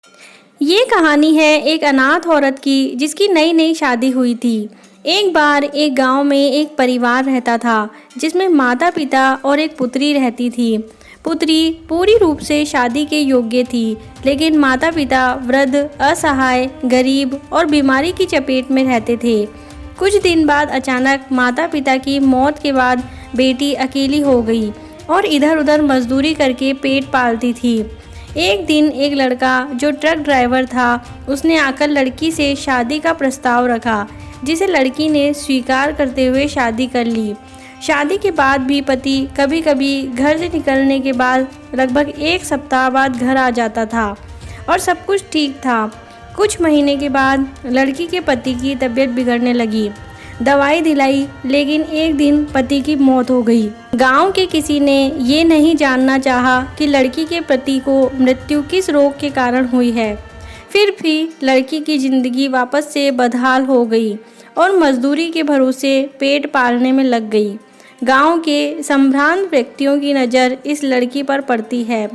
ये कहानी है एक अनाथ औरत की जिसकी नई नई शादी हुई थी। एक बार एक गांव में एक परिवार रहता था जिसमें माता पिता और एक पुत्री रहती थी। पुत्री पूरी रूप से शादी के योग्य थी, लेकिन माता पिता वृद्ध, असहाय, गरीब और बीमारी की चपेट में रहते थे। कुछ दिन बाद अचानक माता पिता की मौत के बाद बेटी अकेली हो गई और इधर उधर मजदूरी करके पेट पालती थी। एक दिन एक लड़का जो ट्रक ड्राइवर था, उसने आकर लड़की से शादी का प्रस्ताव रखा, जिसे लड़की ने स्वीकार करते हुए शादी कर ली। शादी के बाद भी पति कभी कभी घर से निकलने के बाद लगभग एक सप्ताह बाद घर आ जाता था और सब कुछ ठीक था। कुछ महीने के बाद लड़की के पति की तबीयत बिगड़ने लगी। दवाई दिलाई, लेकिन एक दिन पति की मौत हो गई। गांव के किसी ने ये नहीं जानना चाहा कि लड़की के पति को मृत्यु किस रोग के कारण हुई है। फिर भी लड़की की जिंदगी वापस से बदहाल हो गई और मजदूरी के भरोसे पेट पालने में लग गई। गांव के संभ्रांत व्यक्तियों की नज़र इस लड़की पर पड़ती है।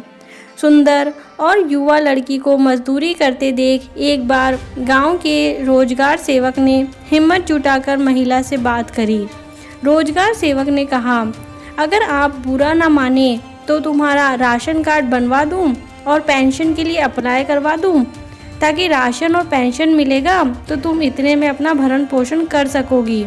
सुंदर और युवा लड़की को मजदूरी करते देख एक बार गांव के रोजगार सेवक ने हिम्मत जुटाकर महिला से बात करी। रोजगार सेवक ने कहा, अगर आप बुरा ना माने तो तुम्हारा राशन कार्ड बनवा दूं और पेंशन के लिए अप्लाई करवा दूं, ताकि राशन और पेंशन मिलेगा तो तुम इतने में अपना भरण पोषण कर सकोगी।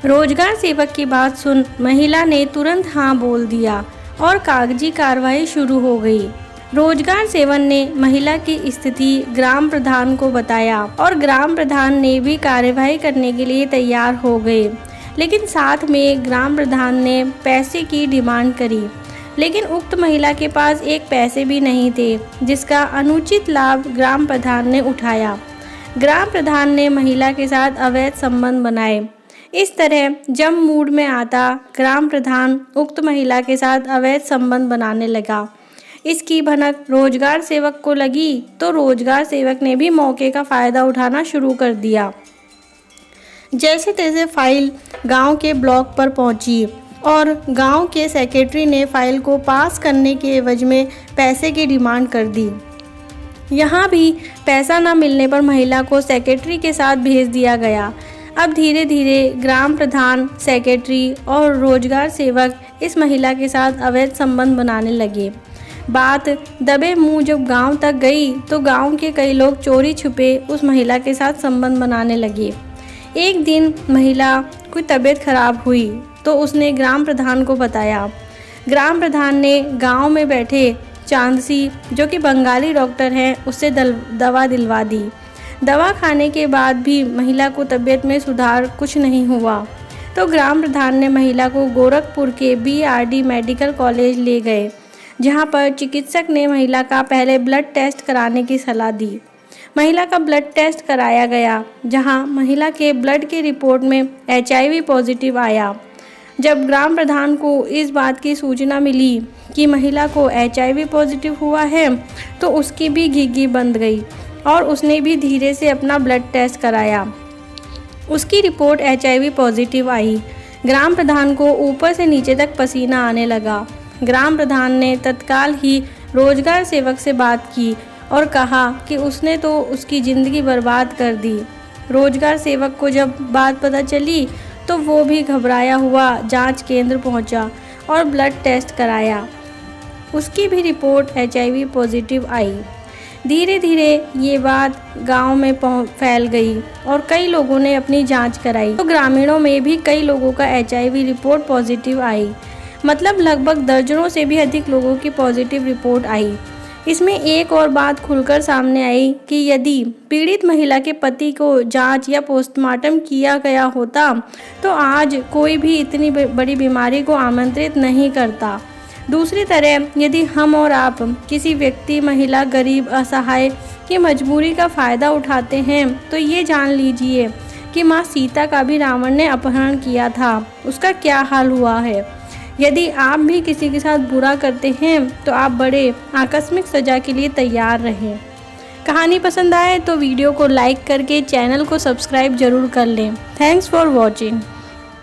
रोजगार सेवक की बात सुन महिला ने तुरंत हाँ बोल दिया और कागजी कार्रवाई शुरू हो गई। रोजगार सेवक ने महिला की स्थिति ग्राम प्रधान को बताया और ग्राम प्रधान ने भी कार्यवाही करने के लिए तैयार हो गए। लेकिन साथ में ग्राम प्रधान ने पैसे की डिमांड करी, लेकिन उक्त महिला के पास एक पैसे भी नहीं थे, जिसका अनुचित लाभ ग्राम प्रधान ने उठाया। ग्राम प्रधान ने महिला के साथ अवैध संबंध बनाए। इस तरह जब मूड में आता, ग्राम प्रधान उक्त महिला के साथ अवैध संबंध बनाने लगा। इसकी भनक रोजगार सेवक को लगी तो रोजगार सेवक ने भी मौके का फ़ायदा उठाना शुरू कर दिया। जैसे तैसे फाइल गांव के ब्लॉक पर पहुंची और गांव के सेक्रेटरी ने फाइल को पास करने के एवज में पैसे की डिमांड कर दी। यहाँ भी पैसा न मिलने पर महिला को सेक्रेटरी के साथ भेज दिया गया। अब धीरे धीरे ग्राम प्रधान, सेक्रेटरी और रोजगार सेवक इस महिला के साथ अवैध संबंध बनाने लगे। बात दबे मुंह जब गांव तक गई तो गांव के कई लोग चोरी छुपे उस महिला के साथ संबंध बनाने लगे। एक दिन महिला की तबीयत खराब हुई तो उसने ग्राम प्रधान को बताया। ग्राम प्रधान ने गांव में बैठे चांदसी, जो कि बंगाली डॉक्टर हैं, उससे दवा दिलवा दी। दवा खाने के बाद भी महिला को तबीयत में सुधार कुछ नहीं हुआ तो ग्राम प्रधान ने महिला को गोरखपुर के BRD मेडिकल कॉलेज ले गए, जहां पर चिकित्सक ने महिला का पहले ब्लड टेस्ट कराने की सलाह दी। महिला का ब्लड टेस्ट कराया गया, जहां महिला के ब्लड के रिपोर्ट में HIV पॉजिटिव आया। जब ग्राम प्रधान को इस बात की सूचना मिली कि महिला को HIV पॉजिटिव हुआ है तो उसकी भी घिघी बंद गई और उसने भी धीरे से अपना ब्लड टेस्ट कराया। उसकी रिपोर्ट HIV पॉजिटिव आई। ग्राम प्रधान को ऊपर से नीचे तक पसीना आने लगा। ग्राम प्रधान ने तत्काल ही रोजगार सेवक से बात की और कहा कि उसने तो उसकी ज़िंदगी बर्बाद कर दी। रोजगार सेवक को जब बात पता चली तो वो भी घबराया हुआ जांच केंद्र पहुंचा और ब्लड टेस्ट कराया। उसकी भी रिपोर्ट HIV पॉजिटिव आई। धीरे धीरे ये बात गांव में फैल गई और कई लोगों ने अपनी जांच कराई तो ग्रामीणों में भी कई लोगों का HIV रिपोर्ट पॉजिटिव आई। मतलब लगभग दर्जनों से भी अधिक लोगों की पॉजिटिव रिपोर्ट आई। इसमें एक और बात खुलकर सामने आई कि यदि पीड़ित महिला के पति को जांच या पोस्टमार्टम किया गया होता तो आज कोई भी इतनी बड़ी बीमारी को आमंत्रित नहीं करता। दूसरी तरह यदि हम और आप किसी व्यक्ति, महिला, गरीब, असहाय की मजबूरी का फ़ायदा उठाते हैं तो ये जान लीजिए कि माँ सीता का भी रावण ने अपहरण किया था, उसका क्या हाल हुआ है। यदि आप भी किसी के साथ बुरा करते हैं तो आप बड़े आकस्मिक सज़ा के लिए तैयार रहें। कहानी पसंद आए तो वीडियो को लाइक करके चैनल को सब्सक्राइब जरूर कर लें। Thanks for watching.